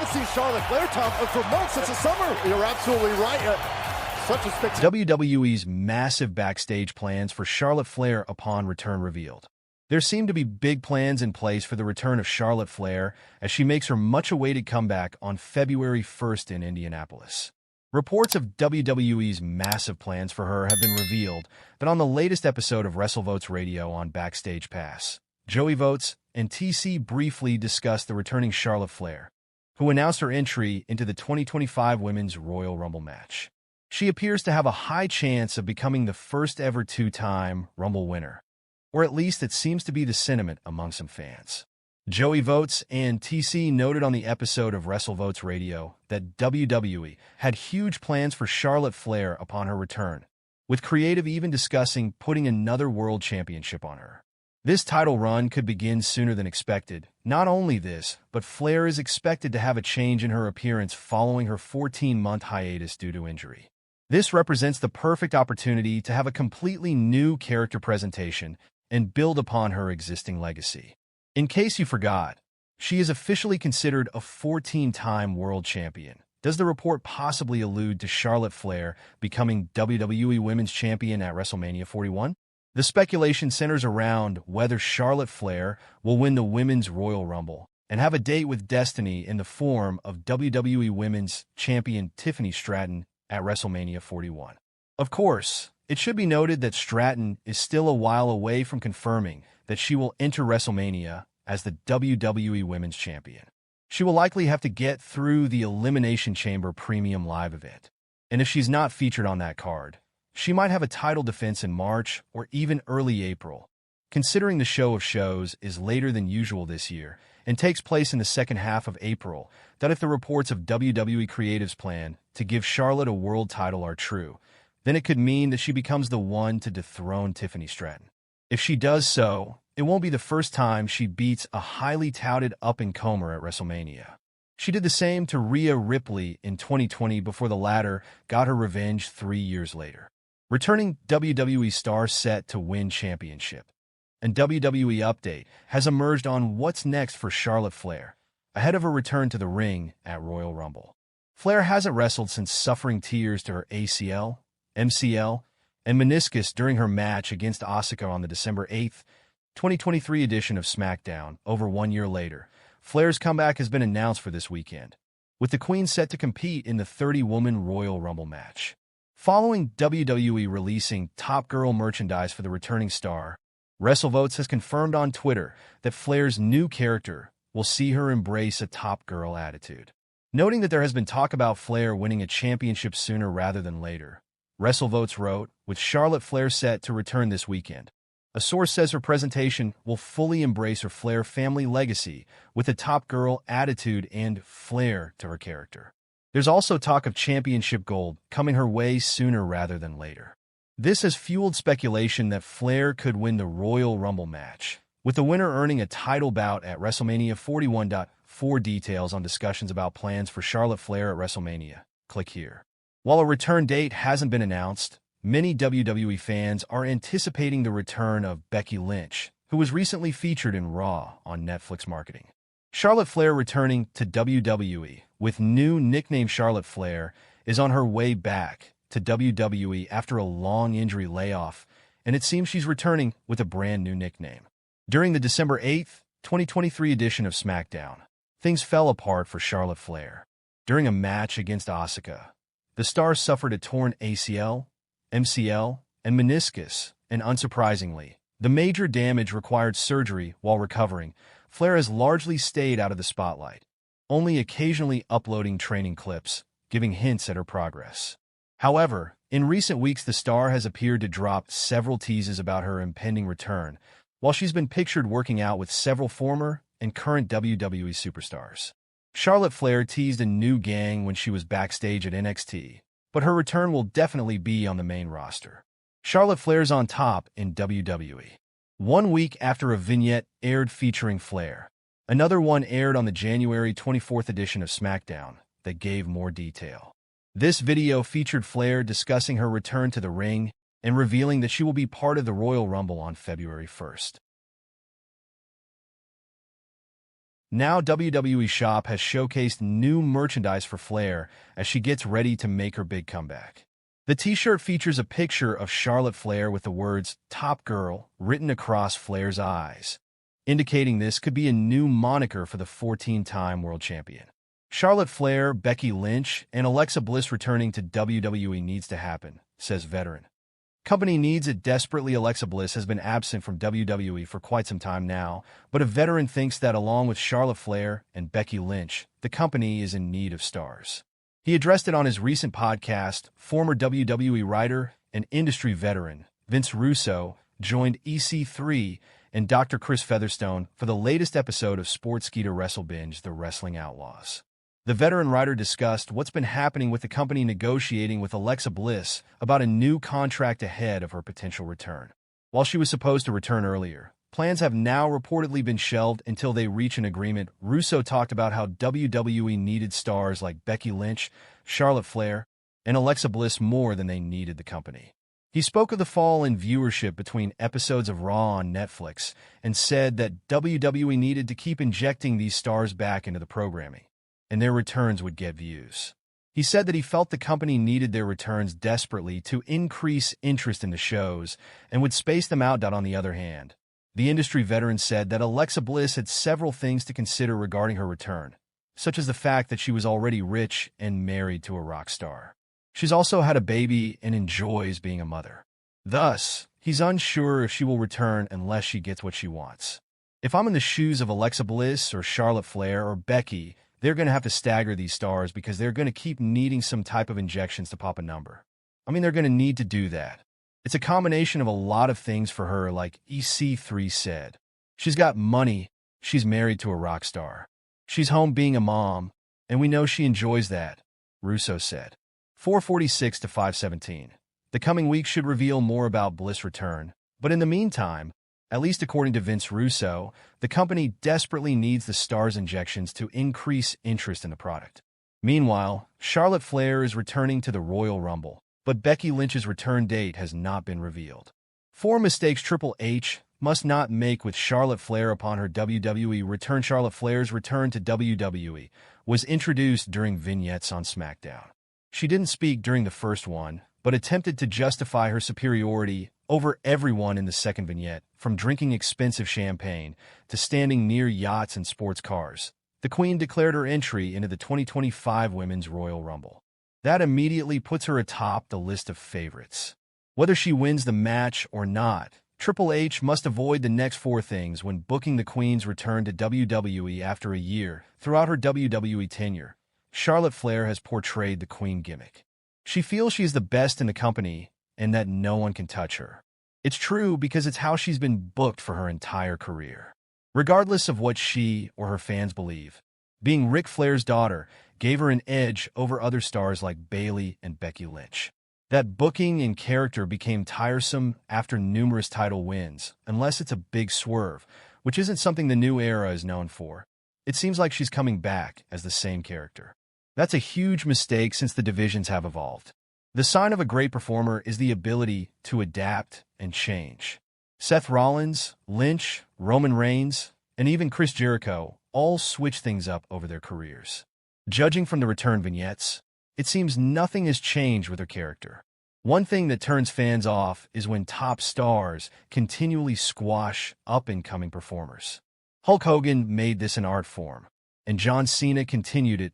haven't seen Charlotte Flair, Tom, for months since the summer. You're absolutely right. Such a spectacular. WWE's massive backstage plans for Charlotte Flair upon return revealed. There seem to be big plans in place for the return of Charlotte Flair as she makes her much-awaited comeback on February 1st in Indianapolis. Reports of WWE's massive plans for her have been revealed that on the latest episode of WrestleVotes Radio on Backstage Pass, JoeyVotes and TC briefly discussed the returning Charlotte Flair, who announced her entry into the 2025 Women's Royal Rumble match. She appears to have a high chance of becoming the first-ever two-time Rumble winner, or at least it seems to be the sentiment among some fans. JoeyVotes and TC noted on the episode of WrestleVotes Radio that WWE had huge plans for Charlotte Flair upon her return, with creative even discussing putting another world championship on her. This title run could begin sooner than expected. Not only this, but Flair is expected to have a change in her appearance following her 14-month hiatus due to injury. This represents the perfect opportunity to have a completely new character presentation and build upon her existing legacy. In case you forgot, she is officially considered a 14-time world champion. Does the report possibly allude to Charlotte Flair becoming WWE Women's Champion at WrestleMania 41? The speculation centers around whether Charlotte Flair will win the Women's Royal Rumble and have a date with Destiny in the form of WWE Women's Champion Tiffany Stratton at WrestleMania 41. Of course, it should be noted that Stratton is still a while away from confirming that she will enter WrestleMania as the WWE Women's Champion. She will likely have to get through the Elimination Chamber Premium Live event. And if she's not featured on that card, she might have a title defense in March or even early April. Considering the show of shows is later than usual this year and takes place in the second half of April, that if the reports of WWE Creative's plan to give Charlotte a world title are true, then it could mean that she becomes the one to dethrone Tiffany Stratton. If she does so, it won't be the first time she beats a highly touted up-and-comer at WrestleMania. She did the same to Rhea Ripley in 2020 before the latter got her revenge 3 years later. Returning WWE star set to win championship. An WWE update has emerged on what's next for Charlotte Flair, ahead of her return to the ring at Royal Rumble. Flair hasn't wrestled since suffering tears to her ACL, MCL, and meniscus during her match against Asuka on the December 8, 2023 edition of SmackDown. Over 1 year later, Flair's comeback has been announced for this weekend, with the Queen set to compete in the 30-woman Royal Rumble match. Following WWE releasing Top Girl merchandise for the returning star, WrestleVotes has confirmed on Twitter that Flair's new character will see her embrace a Top Girl attitude. Noting that there has been talk about Flair winning a championship sooner rather than later, WrestleVotes wrote, with Charlotte Flair set to return this weekend, a source says her presentation will fully embrace her Flair family legacy with a Top Girl attitude and flair to her character. There's also talk of championship gold coming her way sooner rather than later. This has fueled speculation that Flair could win the Royal Rumble match, with the winner earning a title bout at WrestleMania 41. For details on discussions about plans for Charlotte Flair at WrestleMania, click here. While a return date hasn't been announced, many WWE fans are anticipating the return of Becky Lynch, who was recently featured in Raw on Netflix marketing. Charlotte Flair returning to WWE with new nickname Charlotte Flair is on her way back to WWE after a long injury layoff, and it seems she's returning with a brand new nickname. During the December 8, 2023 edition of SmackDown, things fell apart for Charlotte Flair. During a match against Asuka, the star suffered a torn ACL, MCL, and meniscus, and unsurprisingly, the major damage required surgery while recovering. Flair has largely stayed out of the spotlight, only occasionally uploading training clips, giving hints at her progress. However, in recent weeks the star has appeared to drop several teases about her impending return, while she's been pictured working out with several former and current WWE superstars. Charlotte Flair teased a new gang when she was backstage at NXT, but her return will definitely be on the main roster. Charlotte Flair's on top in WWE. 1 week after a vignette aired featuring Flair, another one aired on the January 24th edition of SmackDown that gave more detail. This video featured Flair discussing her return to the ring and revealing that she will be part of the Royal Rumble on February 1st. Now WWE Shop has showcased new merchandise for Flair as she gets ready to make her big comeback. The t-shirt features a picture of Charlotte Flair with the words "Top Girl" written across Flair's eyes, indicating this could be a new moniker for the 14-time world champion. Charlotte Flair, Becky Lynch, and Alexa Bliss returning to WWE needs to happen, says veteran. Company needs it desperately. Alexa Bliss has been absent from WWE for quite some time now, but a veteran thinks that along with Charlotte Flair and Becky Lynch, the company is in need of stars. He addressed it on his recent podcast. Former WWE writer and industry veteran Vince Russo joined EC3 and Dr. Chris Featherstone for the latest episode of Sportskeeda Wrestle Binge, The Wrestling Outlaws. The veteran writer discussed what's been happening with the company negotiating with Alexa Bliss about a new contract ahead of her potential return. While she was supposed to return earlier, plans have now reportedly been shelved until they reach an agreement. Russo talked about how WWE needed stars like Becky Lynch, Charlotte Flair, and Alexa Bliss more than they needed the company. He spoke of the fall in viewership between episodes of Raw on Netflix and said that WWE needed to keep injecting these stars back into the programming, and their returns would get views. He said that he felt the company needed their returns desperately to increase interest in the shows and would space them out. On the other hand, the industry veteran said that Alexa Bliss had several things to consider regarding her return, such as the fact that she was already rich and married to a rock star. She's also had a baby and enjoys being a mother. Thus, he's unsure if she will return unless she gets what she wants. If I'm in the shoes of Alexa Bliss or Charlotte Flair or Becky, they're going to have to stagger these stars because they're going to keep needing some type of injections to pop a number. They're going to need to do that. It's a combination of a lot of things for her, like EC3 said. She's got money, she's married to a rock star. She's home being a mom, and we know she enjoys that, Russo said. 446 to 517. The coming week should reveal more about Bliss' return, but in the meantime, at least according to Vince Russo, the company desperately needs the stars injections to increase interest in the product. Meanwhile, Charlotte Flair is returning to the Royal Rumble, but Becky Lynch's return date has not been revealed. 4 mistakes Triple H must not make with Charlotte Flair upon her WWE return. Charlotte Flair's return to WWE was introduced during vignettes on SmackDown. She didn't speak during the first one, but attempted to justify her superiority over everyone in the second vignette, from drinking expensive champagne to standing near yachts and sports cars. The Queen declared her entry into the 2025 Women's Royal Rumble. That immediately puts her atop the list of favorites. Whether she wins the match or not, Triple H must avoid the next 4 things when booking the Queen's return to WWE after a year. Throughout her WWE tenure, Charlotte Flair has portrayed the Queen gimmick. She feels she's the best in the company and that no one can touch her. It's true because it's how she's been booked for her entire career. Regardless of what she or her fans believe, being Ric Flair's daughter gave her an edge over other stars like Bayley and Becky Lynch. That booking and character became tiresome after numerous title wins, unless it's a big swerve, which isn't something the new era is known for. It seems like she's coming back as the same character. That's a huge mistake since the divisions have evolved. The sign of a great performer is the ability to adapt and change. Seth Rollins, Lynch, Roman Reigns, and even Chris Jericho all switch things up over their careers. Judging from the return vignettes, it seems nothing has changed with her character. One thing that turns fans off is when top stars continually squash up-and-coming performers. Hulk Hogan made this an art form, and John Cena continued it